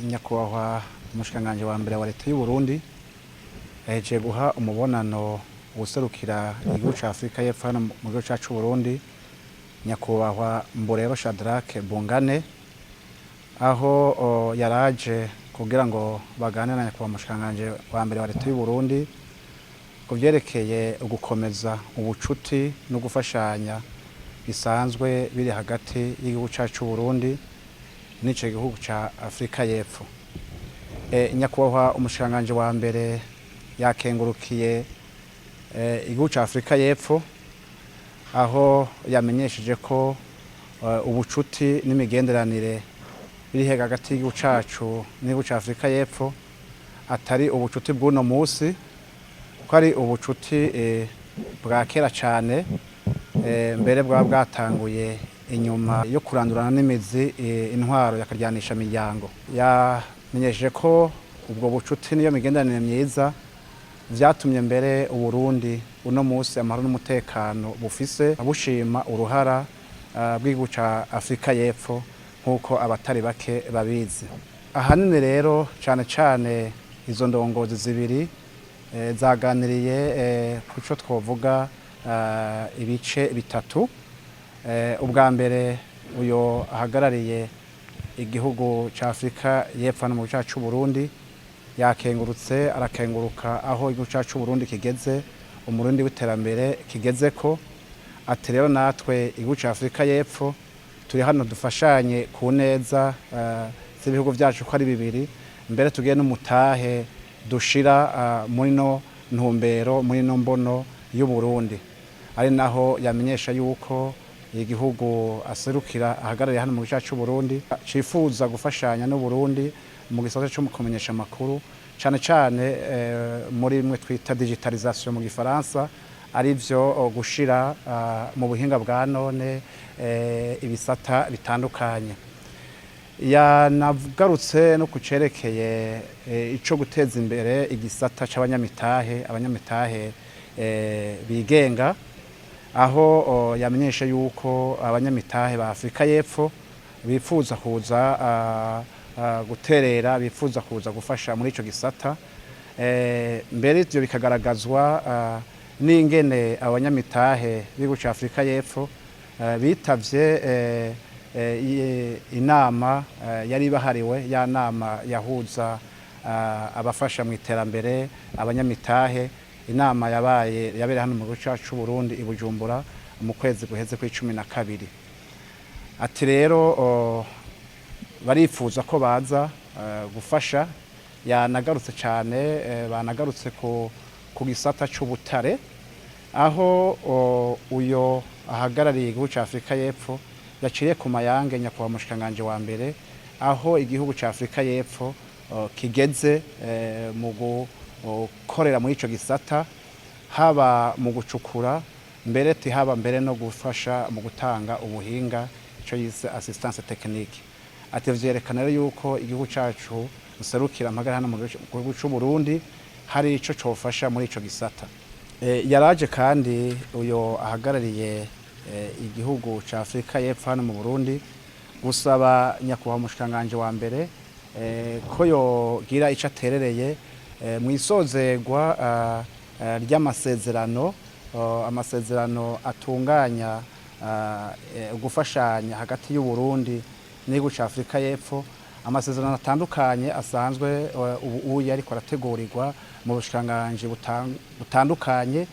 Nyakubahwa umushikiranganji wa mbere wa leta y'u Burundi yahejeje guha umubonano uwuserukira igihugu ca Afrika y'Epfo hano mu gihugu cacu c'u Burundi, Nyakubahwa Mborero Shadrack Bungane, aho yaraje kugira ngo baganire na nyakubahwa umushikiranganji wa mbere wa leta y'u Burundi ku vyerekeye ugukomeza ubucuti no gufashanya bisanzwe biri hagati y'igihugu cacu c'u Burundi n'ico gihugu ca Afrika y'Epfo. Nyakubahwa umushikiranganji wa mbere yakengurukiye igihugu ca Afrika y'Epfo, aho yamenyesheje ko ubucuti n'imigenderanire biri hagati y'igihugu cacu n'igihugu ca Afrika y'Epfo atari ubucuti bw'uno musi, ko ari ubucuti bwa kera cane, mbere bwaba bwatanguye inyuma yo kurandurana n'imizi intwaro yakaryanisha imiryango. Yamenyesheje ko ubwo bucuti niyo migenderanire myiza vyatumye mbere Uburundi uno musi amahoro n'umutekano bufise bushima uruhara bw'igihugu ca Afrika y'Epfo nk'uko abatari bake babizi. Ahanini rero cane cane izo ndongozi zibiri zaganiriye kuco twovuga ibice bitatu. Ubwa mbere uyo ahagarariye igihugu ca Afrika y'Epfo hano mu gihugu cacu c'u Burundi yakengurutse arakenguruka aho igihugu cacu c'u Burundi kigeze, umurundi w'iterambere kigezeko. Ati rero natwe igihugu ca Afrika y'Epfo turi hano dufashanye ku neza z'ibihugu vyacu ko ari bibiri, mbere tugiye n'umutahe dushira muri no ntumbero, muri no mbono y'u Burundi. Ari naho yamenyesha yuko igihugu aserukira ahagarariye hano mu gihugu cacu c'u Burundi cifuza gufashanya n'u Burundi mu gisata cyo kumenyesha amakuru, cane cane muri mwe twita digitalisation mu gifaransa, ari vyo gushira mu buhinga bwa none ibisata bitandukanye. Yanagarutse no kucerekeye ico guteza imbere igisata c'abanyamitahe bigenga, aho yamenyesha yuko abanyamitahe ba Afrika y'Epfo bifuza kuza guterera, bifuza kuza gufasha muri ico gisata. Mbere ivyo bikagaragazwa n'ingene abanyamitahe b'igihugu ca Afrika y'Epfo bitavye inama yari bahariwe, ya nama yahuza abafasha mu iterambere abanyamitahe. Inama yabereye hano mu gihugu cacu c'u Burundi i Bujumbura mu kwezi guheze kwa12. Ati rero barifuza ko baza gufasha. Yanagarutse cane, banagarutse ku gisata c'ubutare, aho uyo ahagarariye igihugu ca Afrika y'Epfo yaciye ku mayange nyakubahwa umushikiranganji wa mbere aho igihugu ca Afrika y'Epfo kigeze mu gukorera muri ico gisata, haba mu gucukura mbere haba mbere no gufasha mu gutanga ubuhinga, ico yise assistance technique. Ati vyerekana rero yuko igihugu cacu userukira amagara hano mu gihugu c'u Burundi hari ico cofasha muri ico gisata. Yaraje kandi uyo ahagarariye igihugu ca Afrika y'Epfo hano mu Burundi gusaba nyakubahwa umushikiranganji wa mbere ko yogira ico aterereye mwisozerwa ry'amasezerano, amasezerano atunganya gufashanya hagati y'u Burundi n'igihugu ca Afrika y'Epfo, amasezerano atandukanye asanzwe ubu yariko arategurirwa mu bushikiranganji butandukanye,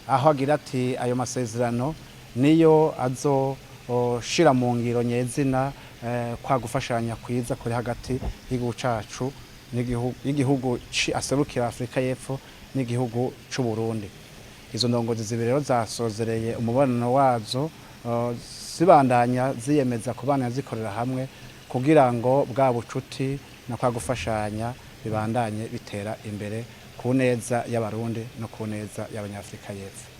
aho agira ati ayo masezerano niyo azoshira mu ngiro nyezina kwa gufashanya kwiza kuri hagati y'igihugu cacu n'igihugu aserukira Afrika y'Epfo n'igihugu c'u Burundi. Izo ndongozi zibiri rero zasozereye umubonano wazo zibandanya ziyemeza kubana zikorera hamwe kugira ngo bwa bucuti no kwa gufashanya bibandanye bitera imbere ku neza y'abarundi no ku neza y'abanyafrika y'Epfo.